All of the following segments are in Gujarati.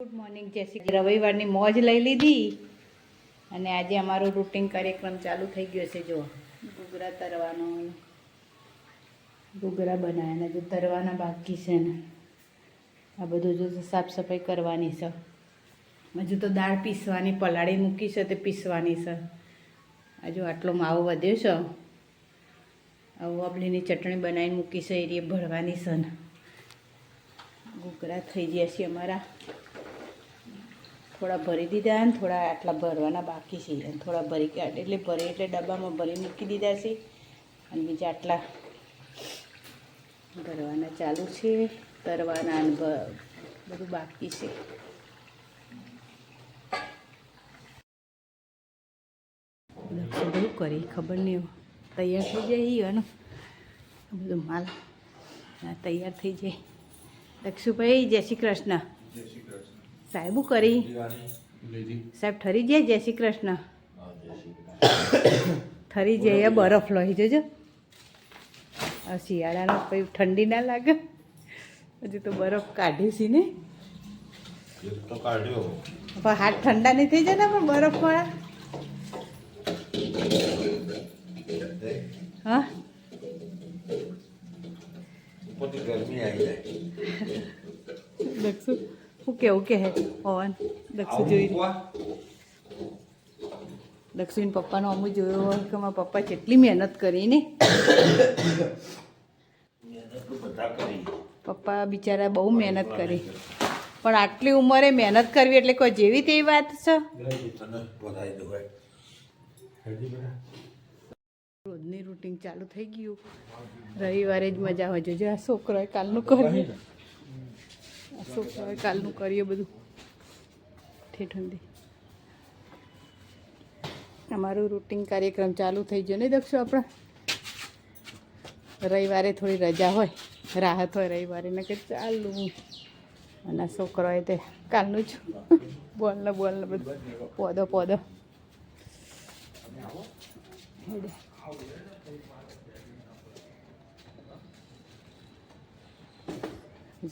ગુડ મોર્નિંગ જય શ્રી રવિવારની મોજ લઈ લીધી અને આજે અમારો રૂટિન કાર્યક્રમ ચાલુ થઈ ગયો છે. જો ઘૂઘરા તરવાનો, ઘૂઘરા બનાવ્યા જો તરવાના બાકી છે ને આ બધું જો સાફ સફાઈ કરવાની છે. હજુ તો દાળ પીસવાની પલાળી મૂકી છે તે પીસવાની છે. હજુ આટલો માવો વધ્યો છે. આંબલીની ચટણી બનાવીને મૂકી છે એ ભરવાની છે ને ઘૂઘરા થઈ ગયા છે અમારા. થોડા ભરી દીધા અને થોડા આટલા ભરવાના બાકી છે અને થોડા ભરી કાઢે એટલે ભરી એટલે ડબ્બામાં ભરી મૂકી દીધા છે અને બીજા આટલા ભરવાના ચાલુ છે. તરવાના અને બધું બાકી છે. બધું કરી ખબર નહીં તૈયાર થઈ જાય અને બધું માલ તૈયાર થઈ જાય. દક્ષુભાઈ જય શ્રી કૃષ્ણ. સાહેબ કરી સાહેબ ઠરી જાય. જય શ્રી કૃષ્ણ. ઠરી જાય બરફ લઈ જજો. શિયાળાનો કંઈ ઠંડી ના લાગે. હજુ તો બરફ કાઢી ને પણ હાથ ઠંડા નહીં થઈ જાય ને પણ બરફવાળા. હા દક્ષુ શું કેવું કે હે પવન? દક્ષુ જોઈ દક્ષુને પપ્પાનો અમુક જોયો હોય કે મારા પપ્પા કેટલી મહેનત કરી ને. પપ્પા બિચારા બહુ મહેનત કરી પણ આટલી ઉંમરે મહેનત કરવી એટલે કોઈ જેવી તેવી વાત છે. રોજની રૂટિન ચાલુ થઈ ગયું. રવિવારે જ મજા હોય. જોજો આ છોકરોએ કાલનું કર્યું. આ છોકરોએ કાલનું કર્યું બધું ઠંડી. અમારું રૂટિન કાર્યક્રમ ચાલુ થઈ ગયો નહીં દક્ષો? આપણે રવિવારે થોડી રજા હોય, રાહત હોય રવિવારે ને કે ચાલુ. અને છોકરોએ તે કાલનું જ બોલને બધું પોદો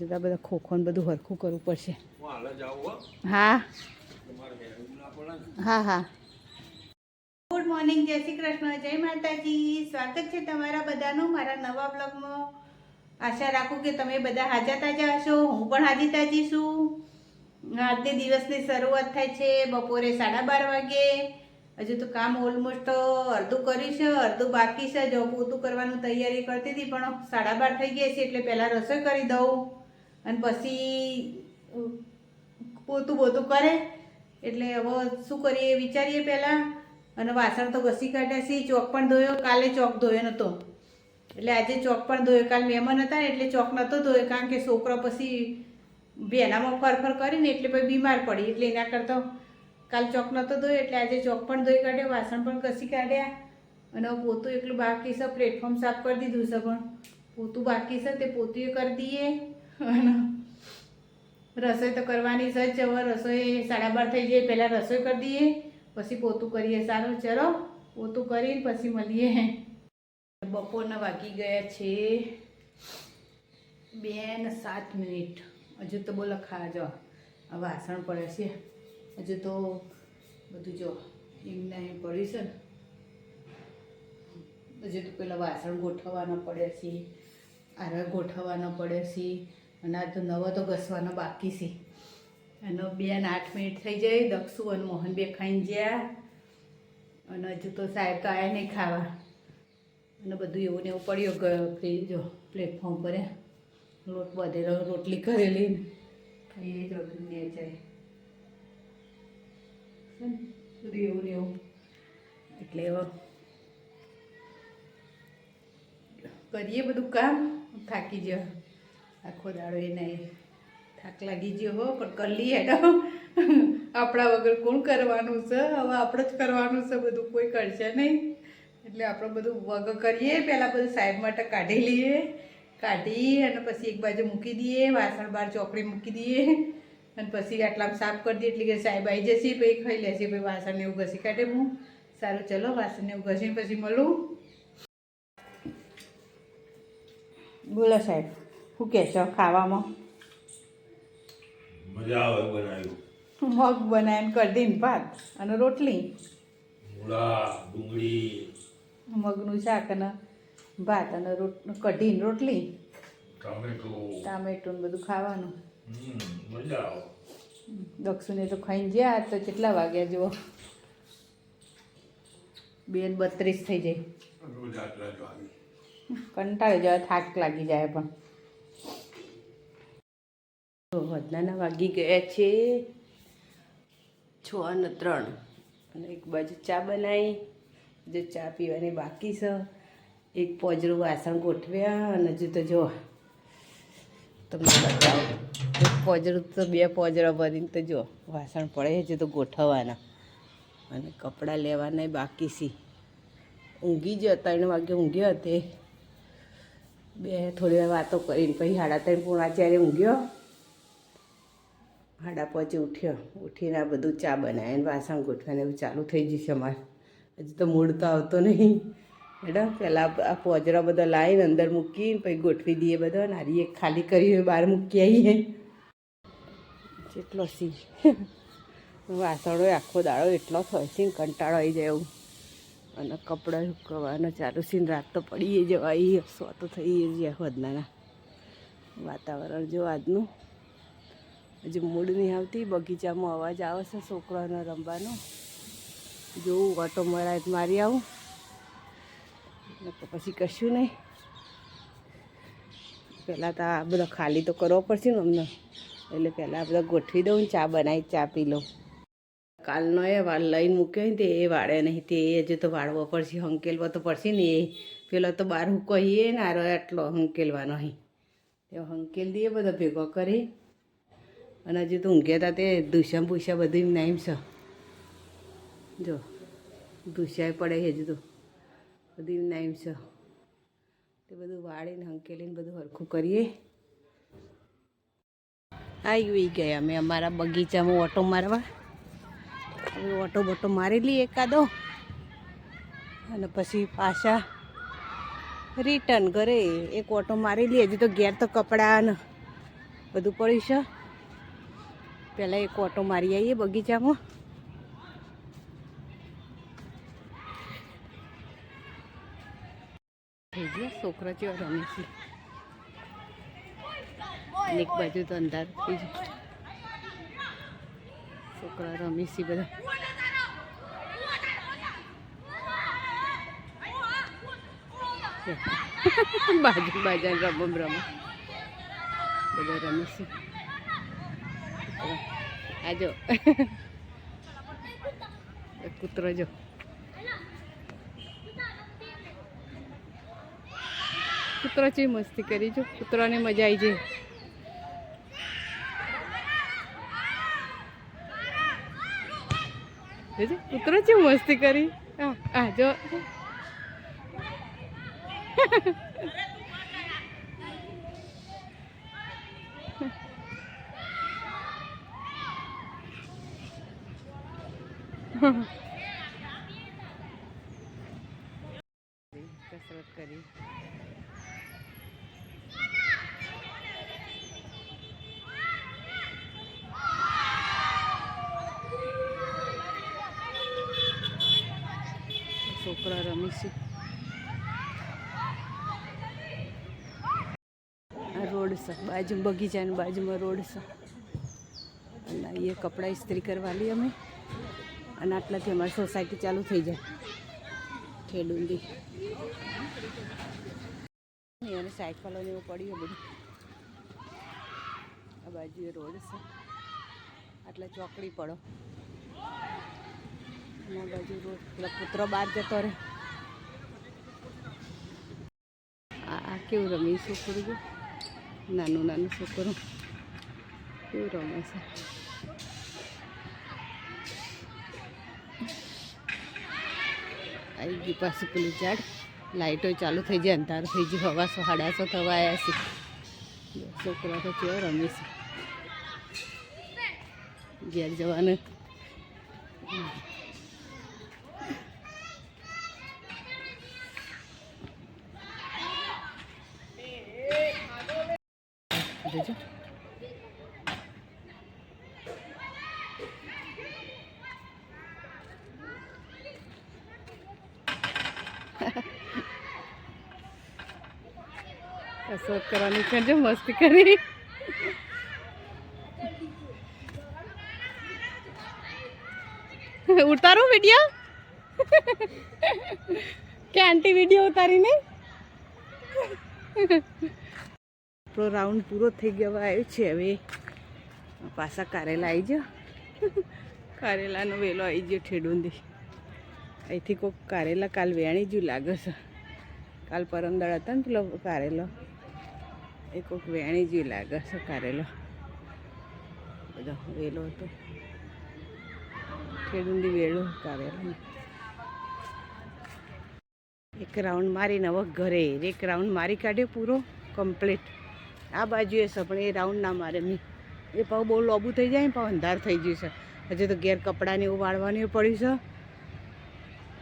જતા બધા ખોખોને બધું હરખું કરવું પડશે. હા હા હા. ગુડ મોર્નિંગ, જય શ્રી કૃષ્ણ, જય માતાજી. સ્વાગત છે તમારા બધાનું મારા નવા બ્લોગમાં. આશા રાખું કે તમે બધા હાજા તાજા હશો. હું પણ હાજી તાજી છું. આજની દિવસની શરૂઆત થાય છે બપોરે 12:30 વાગે. હજુ તો કામ ઓલમોસ્ટ અડધું કર્યું છે, અડધું બાકી છે. જો પોતું કરવાનું તૈયારી કરતી હતી પણ 12:30 થઈ ગયા છે એટલે પહેલાં રસોઈ કરી દઉં અને પછી પોતું કરે. એટલે હવે શું કરીએ વિચારીએ પહેલાં. અને વાસણ તો ઘસી કાઢ્યા છે. ચોક પણ ધોયો. કાલે ચોક ધોયો નહોતો એટલે આજે ચોક પણ ધોયો. કાલ મહેમાન હતા ને એટલે ચોક નહોતો ધોયો કારણ કે છોકરો પછી ભેનામાં ફરફર કરીને એટલે પછી બીમાર પડી એટલે એના કરતાં કાલ ચોક નહોતો ધોયો એટલે આજે ચોક પણ ધોઈ કાઢ્યો, વાસણ પણ ઘસી કાઢ્યા. અને પોતું એટલું બાકી છે. પ્લેટફોર્મ સાફ કરી દીધું છે પણ પોતું બાકી છે તે પોતું કરી દઈએ. અને રસોઈ તો કરવાની છે જ. હવે રસોઈ 12:30 થઈ જાય પહેલાં રસોઈ કરી દઈએ પછી પોતું કરીએ. સારું ચલો પોતું કરીને પછી મળીએ. બપોરના વાગી ગયા છે 2:07. હજુ તો બોલો ખાજો આ વાસણ પડે છે. હજુ તો બધું જો એમને પડ્યું છે ને. હજુ તો પેલા વાસણ ગોઠવવાના પડે છે, આરા ગોઠવવાના પડે છે અને આ તો નવો તો ઘસવાનો બાકી છે. અને 2:08 થઈ જાય. દક્ષુ અને મોહન બે ખાઈને જ્યાં અને હજુ તો સાહેબ તો આવ્યા નહીં ખાવા. અને બધું એવું ને એવું પડ્યો ફ્રી જો પ્લેટફોર્મ પર લોટ બધેલો રોટલી કરેલી ને એ જ બધું ને જાય બધું એવું ને એવું. એટલે કરીએ બધું કામ. થાકી ગયો આખો દાડો એને થાક લાગી ગયો હો પણ કરી લઈએ. આપણા વગર કોણ કરવાનું છે? હવે આપણે જ કરવાનું છે બધું, કોઈ કરશે નહીં. એટલે આપણે બધું વગર કરીએ. પહેલાં બધું સાહેબ માટે કાઢી લઈએ. કાઢી અને પછી એક બાજુ મૂકી દઈએ. વાસણ બહાર ચોકડી મૂકી દઈએ અને પછી આટલામાં સાફ કરી દઈએ એટલે કે સાહેબ આવી જશે પછી ખાઈ લેશે. પછી વાસણને એવું ઘસી કાઢે હું. સારું ચલો વાસણને એવું ઘસીને પછી મળું. બોલો સાહેબ શું કહેશો ખાવામાં? મજા આવે બનાવ્યું. મગ બનાવીને કઢીને ભાત અને રોટલી, મૂળા, ડુંગળી, મગનું શાક અને ભાત અને કઢીને રોટલી, ટામેટું બધું ખાવાનું. મજા આવે. દક્ષુને તો ખાઈને ગયા તો કેટલા વાગ્યા જુઓ, 2:32 થઈ જાય. રોજ આટલા જ વાગે. કંટાળી જાય, થાક લાગી જાય. પણ વધનાના વાગી ગયા છે 6:03 અને એક બાજુ ચા બનાવી, જે ચા પીવાની બાકી છે. એક પોજરું વાસણ ગોઠવ્યા અને હજુ તો જો તમને બતાવો, એક પોજરું તો 2 પોજરા ભરીને તો જો વાસણ પડે હજુ તો ગોઠવવાના અને કપડાં લેવાના બાકી છે. ઊંઘી જ 3 વાગે ઊંઘ્યો તે થોડી વાર વાતો કરીને પછી 3:30 ઊંઘ્યો. 5:30 ઉઠ્યો, ઉઠીને આ બધું ચા બનાવીને વાસણ ગોઠવાને એવું ચાલુ થઈ જશે અમારે. હજુ તો મૂડ તો આવતો નહીં. મેડમ પહેલાં આ પોજરા બધા લાવીને અંદર મૂકીને પછી ગોઠવી દઈએ બધા, નારી એક ખાલી કરી બહાર મૂકી આવીએ. જેટલો સી વાસણો આખો દાડો એટલો થાય છે, કંટાળો આવી જાય એવું. અને કપડાં સુકવવાનો ચાલુ છે. રાત તો પડીએ જવાય, સો તો થઈ જાય. વધનાના વાતાવરણ જો આજનું હજુ મૂડ નહીં આવતી. બગીચામાં અવાજ આવે છે છોકરાનો રમવાનો. જોવું ઓટો મારી આવું તો પછી કશું નહીં. પહેલાં તો આ બધા ખાલી તો કરવો પડશે ને અમને, એટલે પહેલાં આ બધા ગોઠવી દઉં, ચા બનાવી ચા પી લઉં. કાલનો એ વાળ લઈને મૂક્યો ને તે એ વાળે નહીં, તે હજુ તો વાળવો પડશે, હંકેલવો તો પડશે ને. એ પેલો તો બહાર હું કહીએ ને આરો આટલો હંકેલવાનો અહીં, તે હંકેલ દઈએ બધો ભેગો કરી. અને હજુ તો ઊંઘ્યા હતા તે દુસ્યા ભૂસ્યા બધું નાઈમ છે. જો દુસ્યાએ પડે હજુ તો બધી નાઈમ છે. તે બધું વાળીને હંકેલીને બધું હરખું કરીએ. આવી ગયા અમે અમારા બગીચામાં ઓટો મારવા. હવે ઓટો બોટો મારી લઈએ એકાદો અને પછી પાછા રિટર્ન ઘરે. એક ઓટો મારી લઈએ. હજી તો ઘેર તો કપડાં ને બધું પડ્યું છે. પહેલાં એક ઓટો મારી આવીએ બગીચામાં. થઈ ગયા છોકરા જેવા રમે છે. એક બાજુ તો અંધાર થઈ જાય, છોકરા રમે છે બધા. બાજા રમમ બધા રમે છે. આ જો કૂતરો જો કૂતરો છે, મસ્તી કરી. જો કૂતરાને મજા આવી જાય. કૂતરો છે મસ્તી કરી. આ જો કસરત કરી. છોકરા રમીશું. આ રોડ છે બાજુ, બગીચાની બાજુમાં રોડ છે. અને એ કપડાં ઇસ્ત્રી કરવા લઈએ અમે. અને આટલાથી અમારી સોસાયટી ચાલુ થઈ જાય ઠેડુંદી. અને સાયકલોને એવું પડ્યું બધું. આ બાજુ એ રોડ છે, આટલા ચોકડી પડો. અને આ બાજુ રોડ. પેલો કૂતરો બહાર જતો રહે. આ કેવું રમે છોકરું, જો નાનું નાનું છોકરું કેવું રમે છે. આવી ગયું પાછું પેલું ઝાડ. લાઇટો ચાલુ થઈ જાય, અંધારું થઈ ગયું. હવા 6:30 થવા આવ્યા છે. છોકરા તો કેવો રમે છે. ઘેર જવાનું. જોજો કસરત કરવાની છે જો મસ્તી કરી. ઉતારો વિડીયો કે આંટી વિડીયો ઉતારીને. આપણો રાઉન્ડ પૂરો થઈ ગયો આવ્યો છે. હવે પાછા કારેલા આવી ગયો. કારેલાનો વેલો આવી ગયો ઠેડુંદી. અહીંથી કોઈક કારેલા કાલ વેણી જ લાગે છે. કાલ પરમદાળ હતા ને પેલો કારેલો એ કોઈક વેણી જ લાગે છે. કારેલો બધો વેલો હતો. ખેડૂંદી વેળો કારેલો. એક રાઉન્ડ મારીને હવે ઘરે. એક રાઉન્ડ મારી કાઢ્યો પૂરો કમ્પ્લીટ. આ બાજુએ છે પણ એ રાઉન્ડ ના મારે મેં. એ પાછું બહુ લોબું થઈ જાય ને પાછું અંધાર થઈ ગયું છે. હજુ તો ઘેર કપડાને એવું વાળવાનું પડ્યું છે.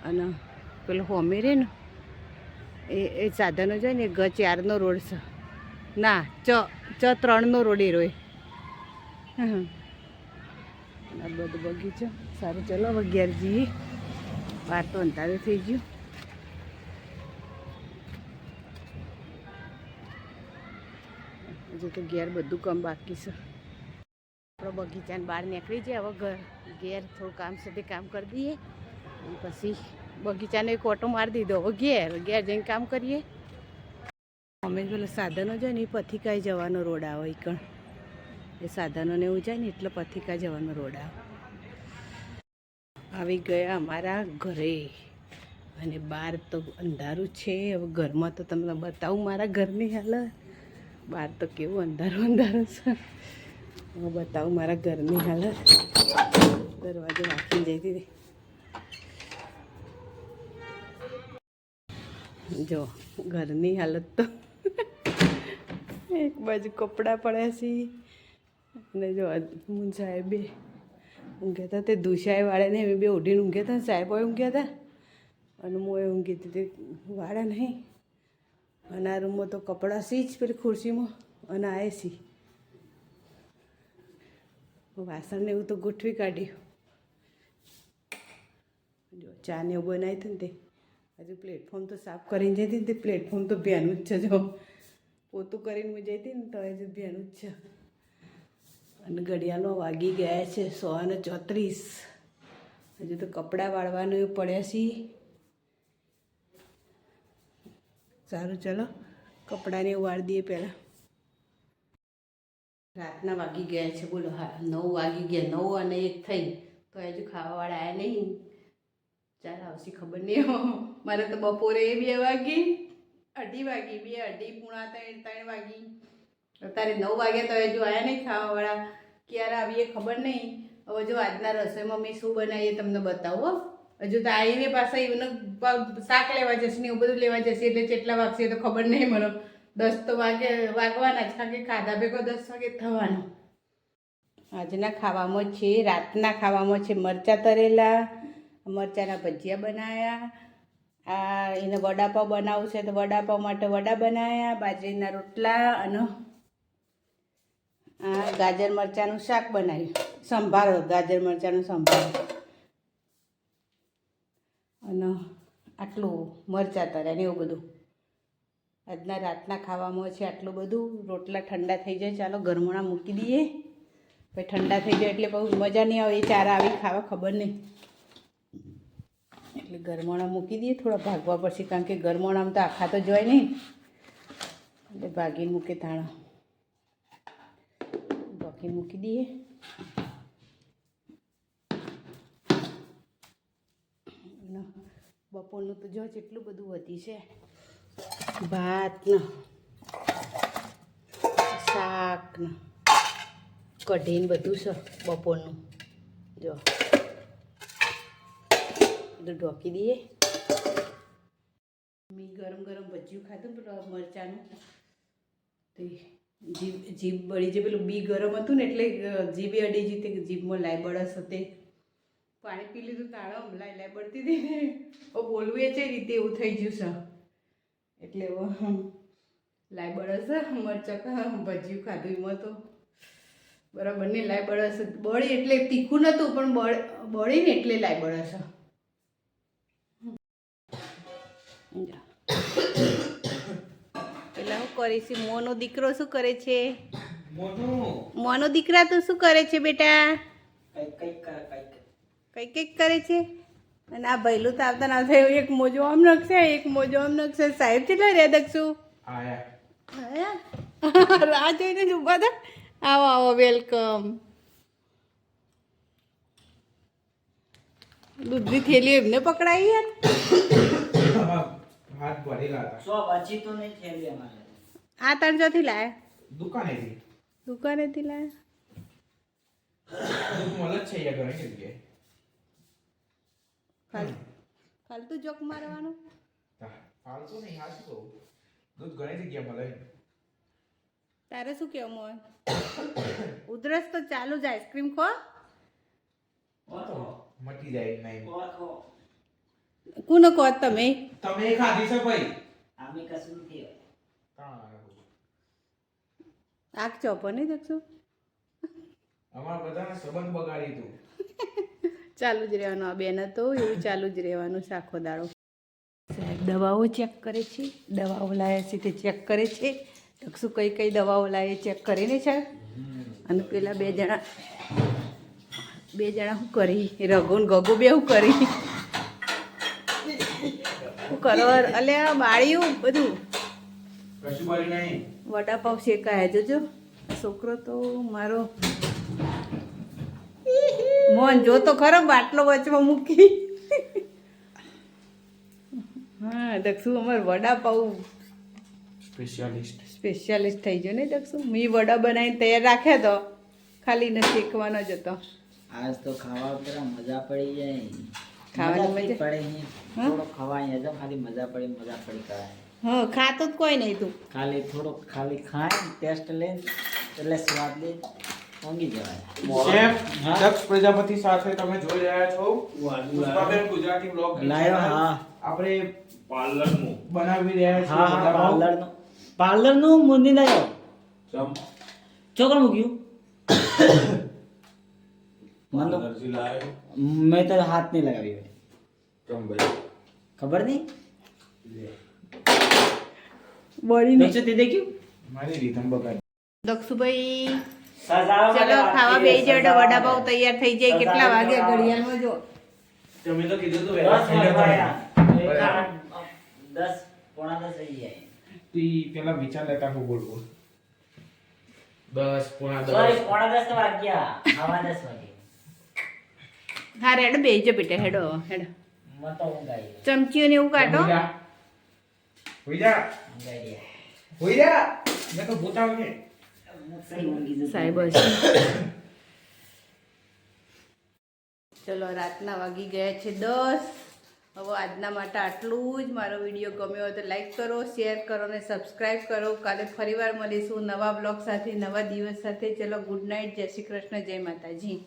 અને પેલો હોમે રે ને એ સાધનો જાય ને G4નો રોડ છે. ના G3નો રોડ એ રોય. આ બધું બગીચો સારું. ચલો હવે ઘેર જઈએ. બહાર તો અંધારું થઈ ગયું. હજુ તો ઘેર બધું કામ બાકી છે. આપણો બગીચાને બહાર નીકળી જાય. હવે ઘેર થોડું કામ સાથે કામ કરી દઈએ. પછી બગીચાને એક ઓટો મારી દીધો. હવે ઘેર જઈને કામ કરીએ. અમે પેલા સાધનો જાય ને એ પથિકાઈ જવાનો રોડ આવે. કણ એ સાધનોને એવું જાય ને એટલે પથિકા જવાનો રોડ આવે. આવી ગયા અમારા ઘરે. અને બહાર તો અંધારું છે. હવે ઘરમાં તો તમને બતાવું મારા ઘરની હાલત. બહાર તો કેવું અંધારું છે. હવે બતાવું મારા ઘરની હાલત. દરવાજો રાખીને જઈ હતી. જો ઘરની હાલત તો એક બાજુ કપડાં પડ્યા છે. અને જો હું સાહેબે ઊંઘ્યા હતા. તે દુશાએ વાળે ને બે ઉઠીને ઊંઘ્યા હતા. સાહેબો ઊંઘ્યા હતા અને હું એ ઊંઘી હતી. તે વાળા નહીં. અને આ રૂમમાં તો કપડાં સી જ પેલી ખુરશીમાં અને આ સી વાસણને એવું તો ગોઠવી કાઢ્યું. જો ચા ને એવું બનાવી હતું ને તે હજુ પ્લેટફોર્મ તો સાફ કરીને જઈ હતી ને તે પ્લેટફોર્મ તો ભેનું જ છે. જો પોતું કરીને હું જઈ હતી ને તો હજુ ભેનું જ છે. અને ઘડિયાળમાં વાગી ગયા છે 1:34. હજુ તો કપડાં વાળવાનું એવું પડ્યા છે. સારું ચલો કપડાને એવું વાળી દઈએ પહેલાં. રાતના વાગી ગયા છે. બોલો હા 9 વાગી ગયા. 9 અને 1 થઈ તો હજુ ખાવાવાળા આવ્યા નહીં. ચાલ આવશે ખબર નહીં. મારે તો બપોરે 2 વાગી 2:30 વાગી 2, 2:30, પોણા 3, 3 વાગી. અત્યારે 9 વાગ્યા તો હજુ આવ્યા નહીં ખાવાવાળા. ક્યારે આવીએ ખબર નહીં. હવે જો આજના રસોઈમાં મેં શું બનાવીએ તમને બતાવો. હજુ તો આવીને પાછા એમને શાક લેવા જશે ને એવું બધું લેવા જશે એટલે કેટલા વાગશે તો ખબર નહીં મને. 10 તો વાગવાના જ. કારણ કે ખાધા ભેગો 10 વાગે થવાનો. આજના ખાવામાં છે, રાતના ખાવામાં છે મરચાં તરેલા, મરચાંના ભજીયા બનાવ્યા. આ એને વડાપાવ બનાવવું છે તો વડાપાવ માટે વડા બનાવ્યા. બાજરીના રોટલા અને આ ગાજર મરચાંનું શાક બનાવ્યું. સંભારો ગાજર મરચાંનું સંભારો. અને આટલું મરચાં તર્યા ને એવું બધું આજના રાતના ખાવામાં છે. આટલું બધું. રોટલા ઠંડા થઈ જાય. ચાલો ગરમોણા મૂકી દઈએ. પછી ઠંડા થઈ જાય એટલે બહુ મજા નહીં આવે. એ ચારા આવી ખાવા ખબર નહીં. એટલે ગરમોણા મૂકી દઈએ. થોડા ભાગવા પડશે કારણ કે ગરમોણામાં તો આખા તો જોય નહીં. એટલે ભાગીને મૂકે તાણા ભાગીને મૂકી દઈએ. બપોરનું તો જો જેટલું બધું વધી છે. ભાત ને શાક ને કઢીને બધું છે બપોરનું. જો બધું ઢોકી દઈએ. મેં ગરમ ભજીયું ખાધું પેલું મરચાંનું તે જીભ બળી જે પેલું બી ગરમ હતું ને એટલે જીભે અડી જતી. જીભમાં લાઈ બળસ હતી. પાણી પી લીધું તાળો લાઈ બળતી હતી ને બોલવું એ છે રીતે એવું થઈ ગયું છે. એટલે લાઈ બળસ મરચાં ભજીયું ખાધું એમાં તો બરાબર ને લાઈ બળસ બળી. એટલે તીખું નહોતું પણ બળી ને એટલે લાઈ બળસ. પેલા કરે છે મોનો દીકરો શું કરે છે મોનું મોનો દીકરા તો શું કરે છે બેટા કઈક કઈક કરે છે અને આ ભૈલું તો આવતા ના થયું એક મોજો આમ નખશે એક મોજો આમ નખશે સાહેબ કેટલા રહ્યા દક્ષું આયા રાહ જોઈને જ ઊભા હતા આવો આવો વેલકમ દૂધની થેલી એમને પકડાઈ યાર હાથ ભરેલા હતા સો બચી તો નહીં થયેલી અમારે આ ત્રણસોથી લાયા દુકાનેથી દુકાનેથી લાયા દૂધ મળે જ છે અહીંયા ઘણી જગ્યાએ ફાલતુ જોક મારવાનું ફાલતુ નહીં હાથ કહું દૂધ ઘણી જગ્યાએ મળે તારે શું કેવું મોહન ઉધરસ તો ચાલુ જ આઈસ્ક્રીમ ખો ઓખો મટી જાય નહીં ઓખો કોનો કહો તમે તમે ખાધી છે ભાઈ આમે કશું નથી આગ ચોપો નહીં દક્ષું અમારા બધાના સંબંધ બગાડી તું ચાલુ જ રહેવાનું આ બેન તો એવું ચાલુ જ રહેવાનું છે આખો દાડો સાહેબ દવાઓ ચેક કરે છે દવાઓ લાવ્યા છે તે ચેક કરે છે દક્ષુ કઈ કઈ દવાઓ લાવે ચેક કરીને છે અને પેલા બે જણા શું કરી રઘુ ને ગગુ બે શું કરી શું કરો અલ્યા બાળ્યું બધું કશું બોલી નહીં વડાપાવ શેકાય જોજો આ છોકરો તો મારો મોહન જો તો ખરો બાટલો વચમાં મૂકી હા દક્ષુ અમારે વડાપાવ સ્પેશિયાલિસ્ટ થઈ ગયો ને દક્ષુ મેં વડા બનાવીને તૈયાર રાખ્યા તો ખાલી ને શેકવાનો જ હતો આજ તો ખાવા પર મજા પડી જાય ખાવાની મજા? પડે નહીં થોડો ખવાય તો ખાલી મજા પડી કરાય હા ખાતો જ કોઈ નહીં તું ખાલી થોડો ખાલી ખાય ટેસ્ટ લઈને એટલે સ્વાદ લઈને ઊંઘી જવાય શેફ હા? દક્ષ પ્રજાપતિ સાથે તમે જોઈ રહ્યા છો પુષ્પાબેન ગુજરાતી બ્લોગ લાયો હા આપણે પાર્લરનું બનાવી રહ્યા છીએ હા વડાપાઉં. પાર્લરનું મુંદી લાયો ચમ ચોકડ મૂક્યું પાર્લરથી લાવ્યો મેં તો હાથ નહીં લગાવી હોય. ચમ ભાઈ ખબર નહીં બળી દક્ષ તે દેખ્યું મારી રીતમ બગાડી દક્ષુભાઈ ચલો ખાવા બેસી જાવ વડાપાવ તૈયાર થઈ જાય કેટલા વાગ્યા ઘડિયાળમાં જો તમે તો કીધું તો 10 પોણા 10 થઈ જાય તી પેલા વિચાર લેતા હું બોલવું 10 પોણા 10 સોરી પોણા 10 તો વાગ્યા ખાવા 10 વાગે હા રેડો બેસજો બેટા હેડો હેડો મત ઊંઘ આવી ચમચીઓ ને એવું કાઢો હોઈ જા ઊંઘ આવી હોઈ જા મેં તો ભૂતા કે સહી ઊંઘી જશે. સાહેબ હશે ચલો રાતના વાગી ગયા છે 10 હવે આજના માટે આટલું જ મારો વિડીયો ગમ્યો હોય તો લાઈક કરો શેર કરો અને સબસ્ક્રાઈબ કરો કાલે ફરીવાર મળીશું નવા બ્લોગ સાથે નવા દિવસ સાથે ચલો ગુડ નાઇટ જય શ્રી કૃષ્ણ જય માતાજી